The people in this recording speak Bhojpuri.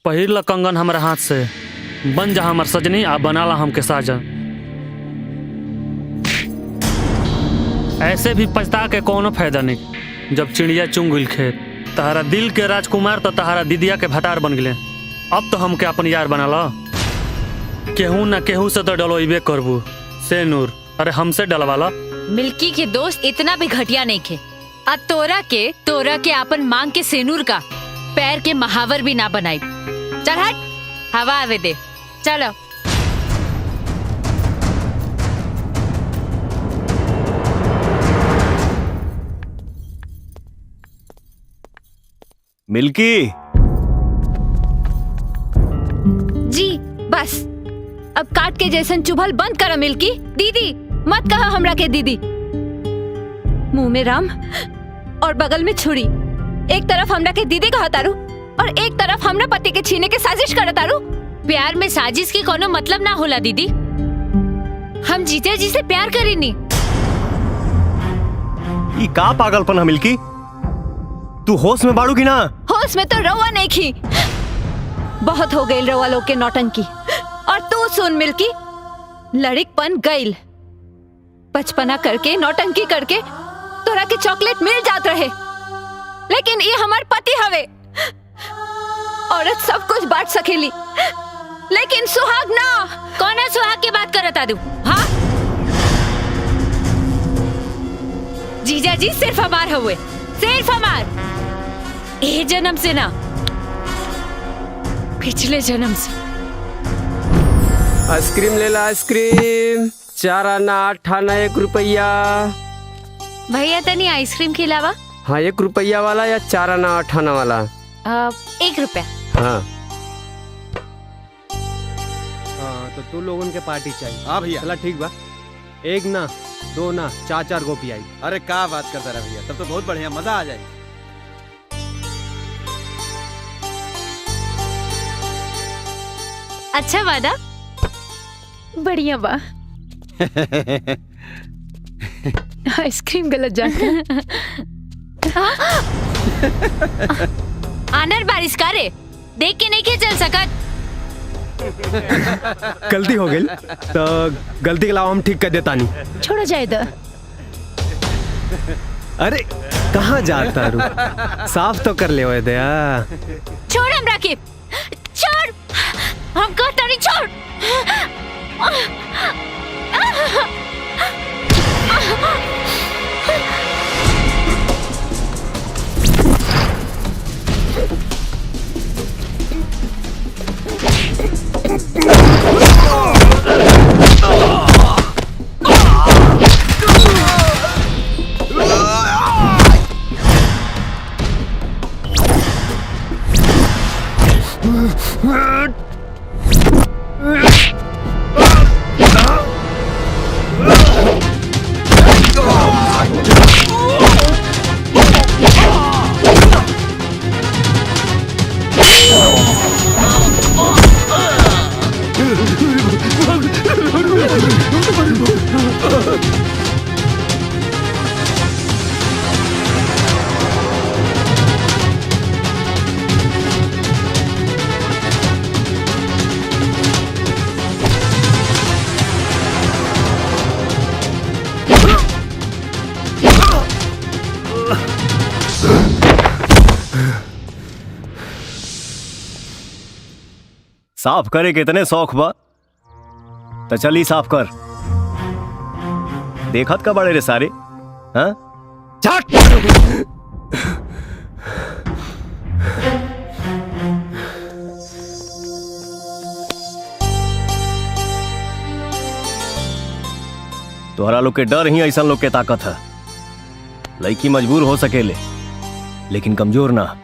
पहिर ल कंगन हमारे हाथ से, बन जा हमार सजनी आ बनाला हमके साजन। ऐसे भी पछता के कोनो फायदा नहीं, जब चिड़िया चुंग गइल खेत। तहरा दिल के राजकुमार तो तहरा दीदिया के भटार बन गए। अब तो हमके अपन यार बनाला। केहू ना केहू से तो डलोइबे करबू से नूर। अरे हमसे डलवाला। मिल्की के दोस्त इतना भी घटिया नहीं थे। अब तोरा के अपन मांग के सेनूर का पैर के महावर भी ना बनाई। चल हट, हवा आवे दे। चलो मिल्की जी बस अब काट के जैसन चुभल बंद करो। मिल्की दीदी मत कहा हमरा के दीदी। मुंह में राम और बगल में छुरी। एक तरफ हमरा के दीदी कहा तारू और एक तरफ हमरा पति के छीने के साजिश कर तारू। प्यार में साजिश की कोनो मतलब ना होला दीदी। हम जीते जी से प्यार करेनी। ये का पागलपन है मिल्की? तू होश में बाड़ू की ना? होश में तो रवा नहीं की। बहुत हो गई रवा लोग के नौटंकी। और तू सुन मिल्की, लड़कपन गइल। बचपना करके नौटंकी करके तोरा के चॉकलेट मिल जात रहे, लेकिन ये हमार पति हवे। औरत सब कुछ बांट सकेली, लेकिन सुहाग ना। कौन है सुहाग की बात करता तू? हाँ जीजा जी सिर्फ हमार हुए, सिर्फ हमार। ये जन्म से ना, पिछले जन्म से। आइसक्रीम ले ला आइसक्रीम। 4 आना 8 आना 1 रुपया। भैया तनी आइसक्रीम के अलावा? हाँ 1 रुपया वाला या 4 आना 8 आना वाला? 1 रुपया। हाँ तो तू लोगों के पार्टी चाहिए? हाँ भैया। चला ठीक बा। 1 ना 2 ना 4 गोपी आई। अरे क्या बात करता रहा भैया, तब तो बहुत बढ़िया, मजा आ जाएगी। अच्छा वादा, बढ़िया बा। आइसक्रीम गलत जाता। आनर बारिश का रे, देख के नहीं के चल सकत। गलती हो गई तो गलती के अलावा हम ठीक कर देता नहीं। छोड़ो जाए दो। अरे कहाँ जाता रू? साफ तो कर ले ओए दया। छोड़ हम राकिब, छोड़। हम कहता नहीं छोड़। साफ करे के इतने शौक बा तो चली साफ कर। देखत का बड़े रे सारे। हाँ तोहरा लोग के डर ही ऐसा लोग के ताकत है। लड़की मजबूर हो सकेले लेकिन कमजोर ना।